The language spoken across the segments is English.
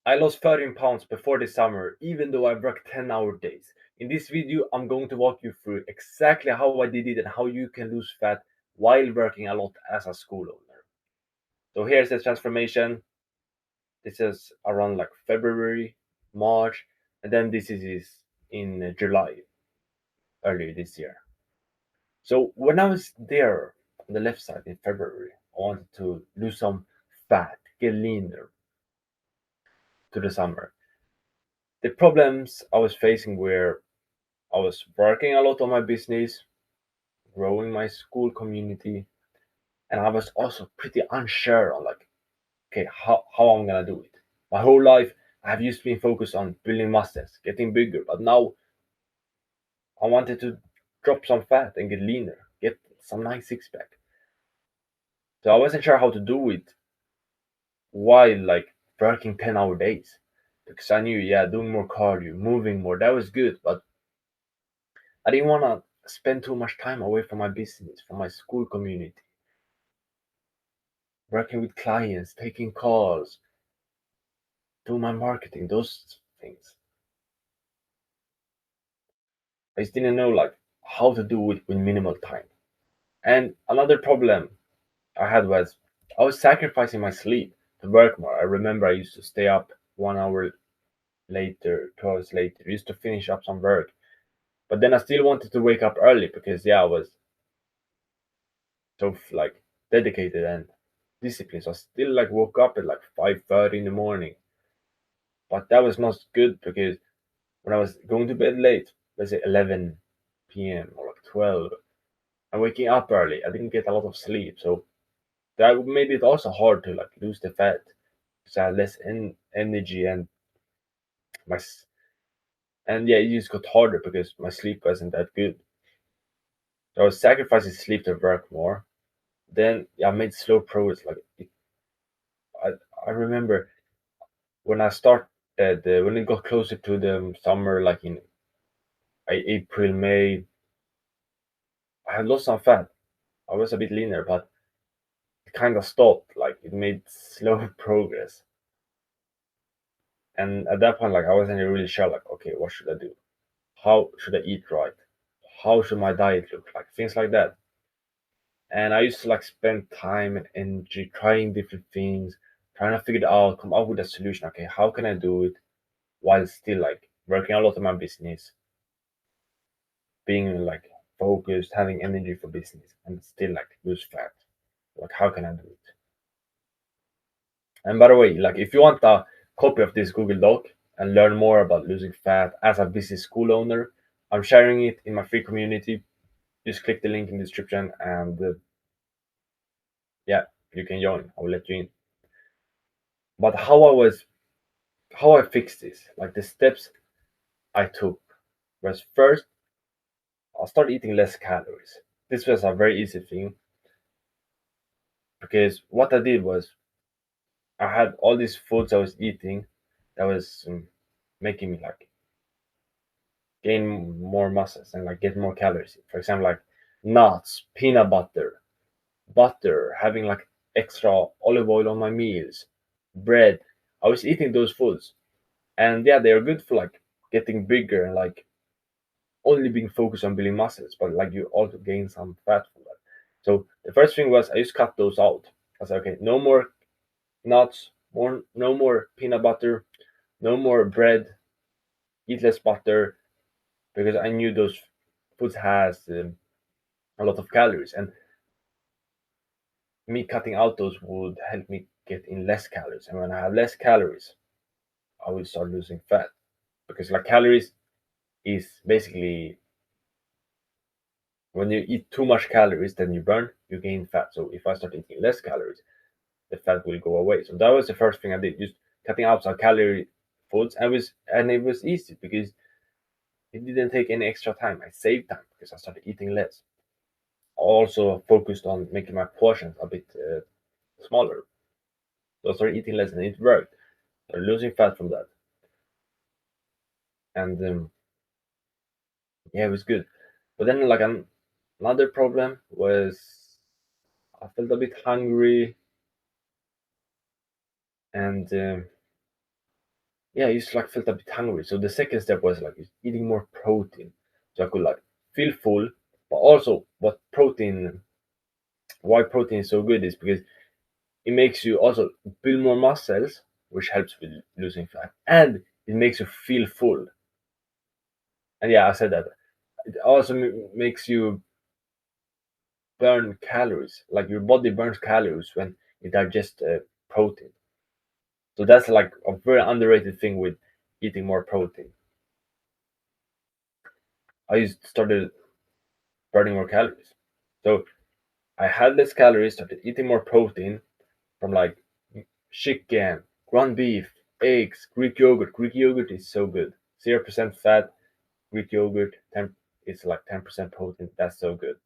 I lost 13 pounds before the summer, even though I worked 10-hour days. In this video, I'm going to walk you through exactly how I did it and how you can lose fat while working a lot as a school owner. So here's the transformation. This is around like February, March, and then this is in July, earlier this year. So when I was there on the left side in February, I wanted to lose some fat, get leaner to the summer. The problems I was facing were I was working a lot on my business, growing my school community, and I was also pretty unsure on like, okay, how I'm gonna do it. My whole life I've used to be focused on building muscles, getting bigger, but now I wanted to drop some fat and get leaner, get some nice six pack. So I wasn't sure how to do it while like working 10-hour days. Because I knew, yeah, doing more cardio, moving more, that was good, but I didn't wanna spend too much time away from my business, from my school community, working with clients, taking calls, do my marketing, those things. I just didn't know like how to do it with minimal time. And another problem I had was I was sacrificing my sleep to work more. I remember I used to stay up 1 hour later, 2 hours later, used to finish up some work. But then I still wanted to wake up early because yeah, I was so like dedicated and disciplined. So I still like woke up at like 5:30 in the morning. But that was not good because when I was going to bed late, let's say 11 p.m. or like 12, and waking up early, I didn't get a lot of sleep. So that made it also hard to like lose the fat because I had less energy and my and yeah, it just got harder because my sleep wasn't that good. So I was sacrificing sleep to work more. Then yeah, I made slow progress. I I remember when I started when it got closer to the summer, like in April, May, I had lost some fat. I was a bit leaner, but it kind of stopped. Like it made slow progress. And at that point, like I wasn't really sure. Like, okay, what should I do? How should I eat right? How should my diet look like? Things like that. And I used to like spend time and energy trying different things, trying to figure it out, come up with a solution. Okay, how can I do it while still like working a lot on my business, being like focused, having energy for business, and still like lose fat. Like, how can I do it? And by the way, like if you want a copy of this Google Doc and learn more about losing fat as a busy school owner, I'm sharing it in my free community. Just click the link in the description and yeah, you can join. I will let you in. But how I fixed this, like the steps I took was first I started eating less calories. This was a very easy thing because what I did was I had all these foods I was eating that was making me like gain more muscles and like get more calories. For example, like nuts, peanut butter, having like extra olive oil on my meals, bread. I was eating those foods, and yeah, they are good for like getting bigger and like only being focused on building muscles, but like you also gain some fat from that. So the first thing was I just cut those out. I said, okay, no more nuts, no more peanut butter, no more bread, eat less butter, because I knew those foods has a lot of calories, and me cutting out those would help me get in less calories. And when I have less calories, I will start losing fat because like calories is basically when you eat too much calories, then you burn, you gain fat. So if I start eating less calories, the fat will go away. So that was the first thing I did, just cutting out some calorie foods, and it was easy because it didn't take any extra time. I saved time because I started eating less. I also focused on making my portions a bit smaller. So I started eating less, and it worked. So losing fat from that, and yeah, it was good. But then like another problem was I felt a bit hungry, and yeah, I used to like felt a bit hungry. So the second step was like eating more protein, so I could like feel full. But also, why protein is so good is because it makes you also build more muscles, which helps with losing fat, and it makes you feel full. And yeah, I said that. It also makes you burn calories. Like your body burns calories when it digests protein. So that's like a very underrated thing with eating more protein. I just started burning more calories. So I had less calories, started eating more protein from like chicken, ground beef, eggs, Greek yogurt. Greek yogurt is so good. 0% fat, Greek yogurt, 10, it's like 10% protein. That's so good.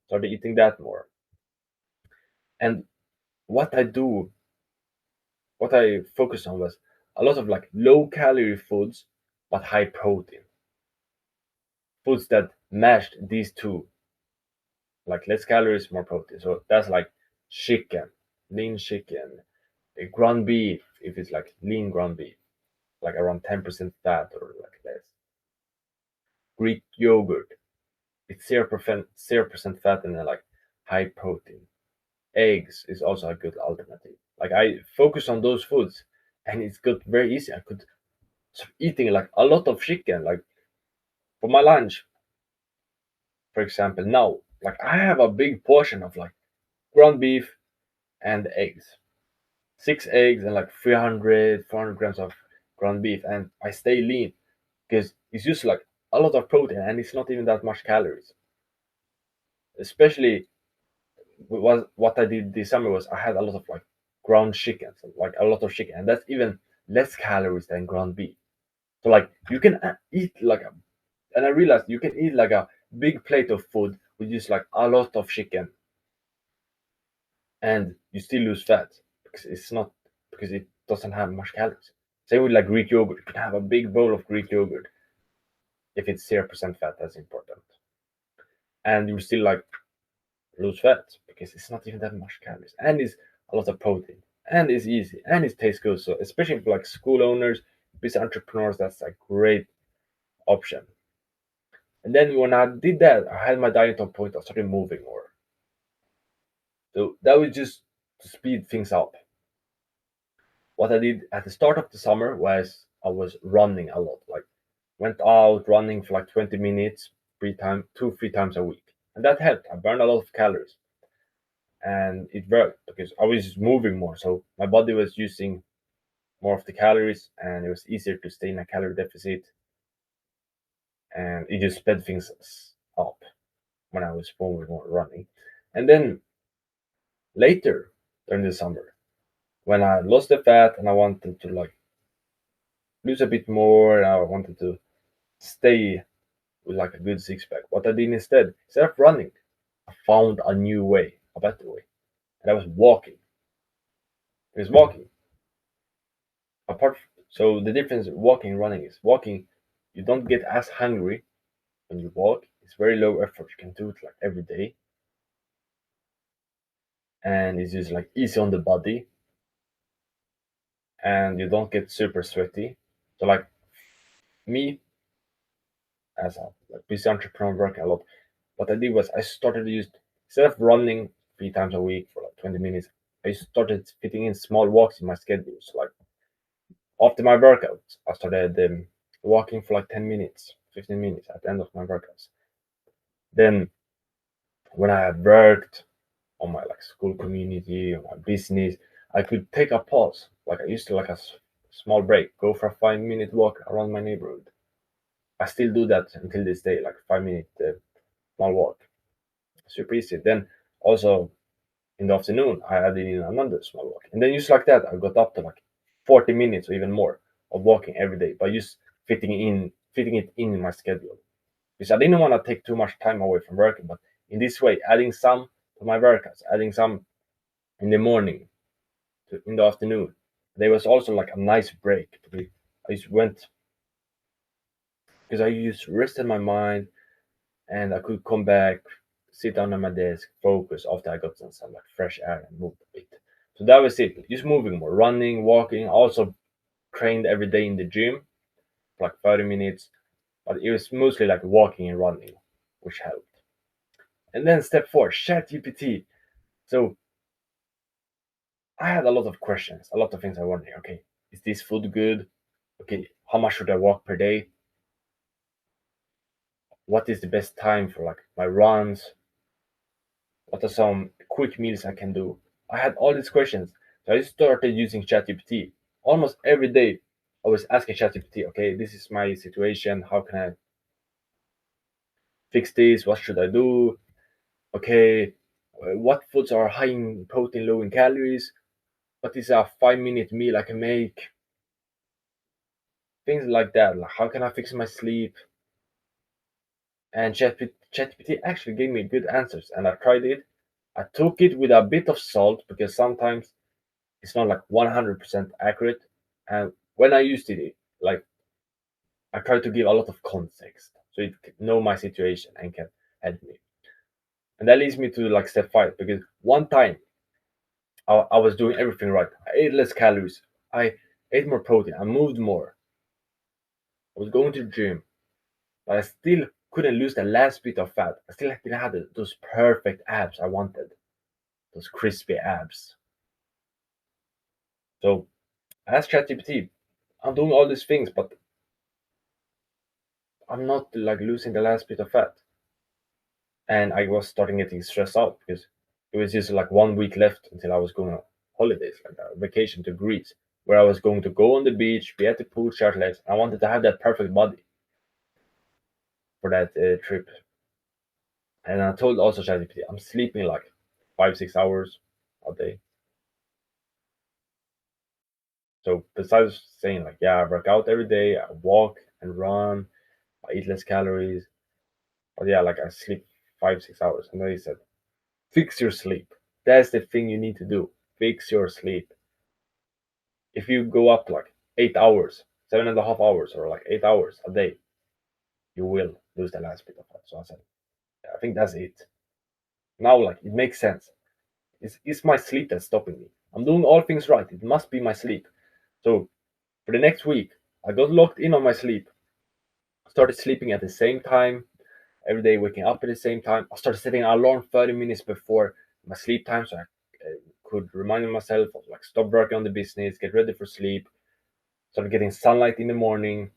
Started eating that more. And what I do, what I focused on was a lot of like low calorie foods, but high protein. Foods that matched these two, like less calories, more protein. So that's like chicken, lean chicken, ground beef, if it's like lean ground beef, like around 10% fat or like less. Greek yogurt, it's 0% fat and then like high protein. Eggs is also a good alternative. Like I focus on those foods and it's got very easy. I could start eating like a lot of chicken, like for my lunch, for example. Now, like I have a big portion of like ground beef and eggs. 6 eggs and like 300, 400 grams of ground beef, and I stay lean because it's just like a lot of protein and it's not even that much calories. Especially what I did this summer was I had a lot of like ground chicken, so like a lot of chicken, and that's even less calories than ground beef. So like you can eat like and I realized you can eat like a big plate of food with just like a lot of chicken, and you still lose fat because it doesn't have much calories. Same with like Greek yogurt. You can have a big bowl of Greek yogurt if it's 0% fat. That's important, and you still like lose fat because it's not even that much calories, and it's a lot of protein, and it's easy, and it tastes good. So especially for like school owners, business entrepreneurs, that's a great option. And then when I did that, I had my diet on point. I started moving more. So that was just to speed things up. What I did at the start of the summer was I was running a lot. Like went out running for like 20 minutes, 3 times a week. And that helped. I burned a lot of calories. And it worked because I was moving more. So my body was using more of the calories and it was easier to stay in a calorie deficit. And it just sped things up when I was moving more running. And then later during the summer, when I lost the fat and I wanted to like lose a bit more, and I wanted to stay with like a good six pack. What I did instead of running, I found a new way, a better way, and I was walking. It was walking. So the difference walking and running is walking, you don't get as hungry when you walk. It's very low effort. You can do it like every day, and it's just like easy on the body, and you don't get super sweaty. So like me as a like busy entrepreneur working a lot, what I did was I started to use instead of running 3 times a week for like 20 minutes, I started fitting in small walks in my schedule. So like after my workouts, I started walking for like 10 minutes, 15 minutes at the end of my workouts. Then when I had worked on my like school community or my business, I could take a pause. Like I used to like a small break, go for a 5 minute walk around my neighborhood. I still do that until this day, like 5 minute small walk. Super easy. Then also in the afternoon, I added in another small walk. And then just like that, I got up to like 40 minutes or even more of walking every day by just fitting it in my schedule. Because I didn't want to take too much time away from working, but in this way, adding some to my workouts, adding some in the morning to in the afternoon. There was also like a nice break. I just went because I just rested my mind and I could come back, sit down at my desk, focus after I got some like fresh air and moved a bit. So that was it. Just moving more, running, walking, also trained every day in the gym for like 30 minutes, but it was mostly like walking and running, which helped. And then step four, ChatGPT. So I had a lot of questions, a lot of things I wondering. Okay, is this food good? Okay, how much should I walk per day? What is the best time for like my runs? What are some quick meals I can do? I had all these questions. So I started using ChatGPT. Almost every day I was asking ChatGPT, okay, this is my situation. How can I fix this? What should I do? Okay, what foods are high in protein, low in calories? What is a 5 minute meal I can make? Things like that. Like how can I fix my sleep? And ChatGPT actually gave me good answers, and I tried it. I took it with a bit of salt because sometimes it's not like 100% accurate. And when I used it, like I tried to give a lot of context so it could know my situation and can help me. And that leads me to like step five because one time I was doing everything right. I ate less calories. I ate more protein. I moved more. I was going to the gym, but I still couldn't lose the last bit of fat. I still didn't have those perfect abs I wanted, those crispy abs. So I asked ChatGPT, I'm doing all these things, but I'm not like losing the last bit of fat. And I was starting getting stressed out because it was just like 1 week left until I was going on holidays, like a vacation to Greece, where I was going to go on the beach, be at the pool shirtless. I wanted to have that perfect body for that trip. And I told also ChatGPT, I'm sleeping like 5 6 hours a day. So besides saying like, yeah, I work out every day, I walk and run, I eat less calories, but yeah, like I sleep 5 6 hours. And then he said, fix your sleep. That's the thing you need to do. Fix your sleep. If you go up like 8 hours, 7.5 hours, or like 8 hours a day, you will lose the last bit of that. So I said, yeah, I think that's it. Now, like, it makes sense. It's my sleep that's stopping me. I'm doing all things right. It must be my sleep. So for the next week, I got locked in on my sleep. Started sleeping at the same time every day, waking up at the same time. I started setting an alarm 30 minutes before my sleep time so I could remind myself of like stop working on the business, get ready for sleep, started getting sunlight in the morning,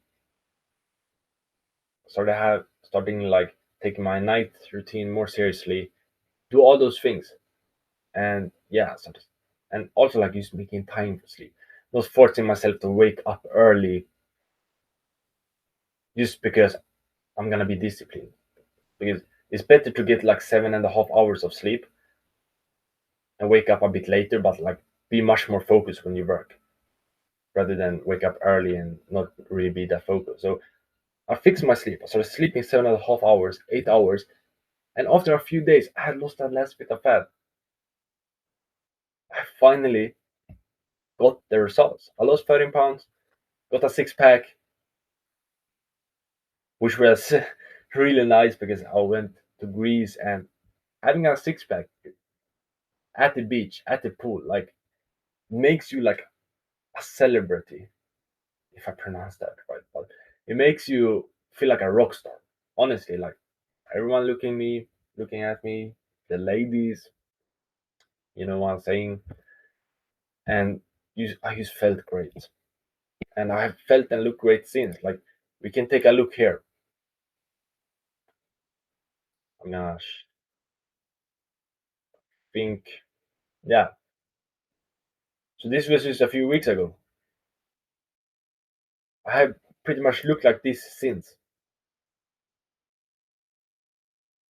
starting like taking my night routine more seriously, do all those things. And yeah, started, and also like just making time for sleep. Not forcing myself to wake up early just because I'm gonna be disciplined. Because it's better to get like 7.5 hours of sleep and wake up a bit later, but like be much more focused when you work rather than wake up early and not really be that focused. So I fixed my sleep. I started sleeping 7.5 hours, 8 hours, and after a few days, I had lost that last bit of fat. I finally got the results. I lost 13 pounds, got a six pack, which was really nice because I went to Greece and having a six pack at the beach, at the pool, like makes you like a celebrity, if I pronounce that right. But it makes you feel like a rock star. Honestly, like everyone looking at me, the ladies, you know what I'm saying? And I just felt great. And I have felt and looked great since. Like we can take a look here. I'm gonna think, yeah. So this was just a few weeks ago. I have pretty much looked like this since.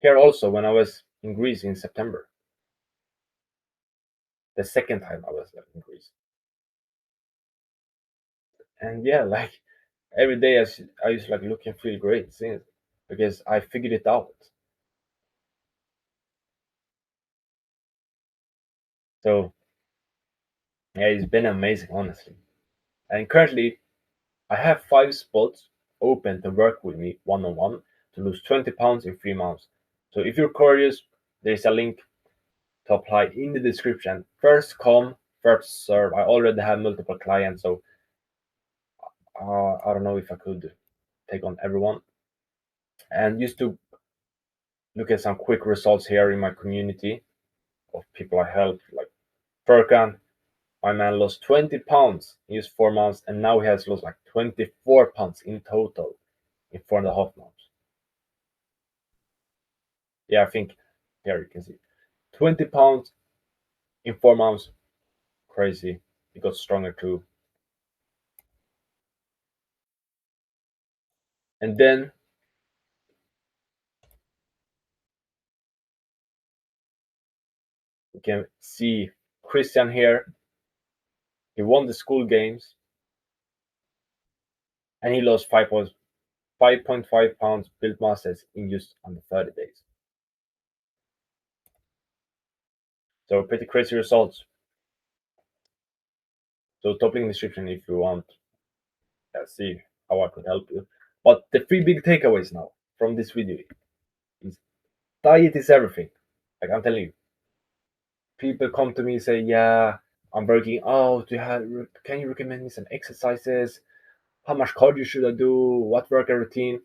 Here also, when I was in Greece in September, the second time I was like, in Greece, and yeah, like every day I used to like look and feel great since because I figured it out. So yeah, it's been amazing, honestly. And currently, I have 5 spots open to work with me one on one to lose 20 pounds in 3 months. So if you're curious, there's a link to apply in the description. First come, first serve. I already have multiple clients, so I don't know if I could take on everyone. And used to look at some quick results here in my community of people I help, like Furkan. My man lost 20 pounds in just 4 months, and now he has lost like 24 pounds in total in 4.5 months. Yeah, I think here you can see 20 pounds in 4 months. Crazy. He got stronger too. And then you can see Christian here. He won the school games and he lost 5.5 pounds built muscles in just under 30 days. So pretty crazy results. So top link description if you want see how I could help you. But the three big takeaways now from this video is diet is everything. Like I'm telling you, people come to me and say, "Yeah, I'm working out. Can you recommend me some exercises? How much cardio should I do? What workout routine?"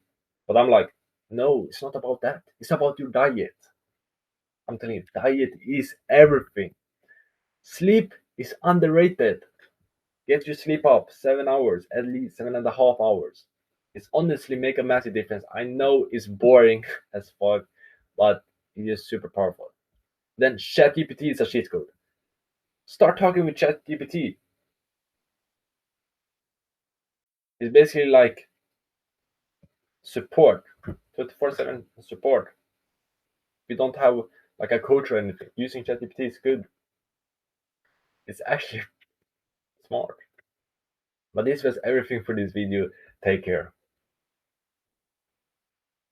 But I'm like, no, it's not about that. It's about your diet. I'm telling you, diet is everything. Sleep is underrated. Get your sleep up 7 hours, at least 7.5 hours. It's honestly make a massive difference. I know it's boring as fuck, but it is super powerful. Then ChatGPT is a cheat code. Start talking with ChatGPT. It's basically like support, 24/7 support. If you don't have like a coach or anything, using ChatGPT is good. It's actually smart. But this was everything for this video. Take care.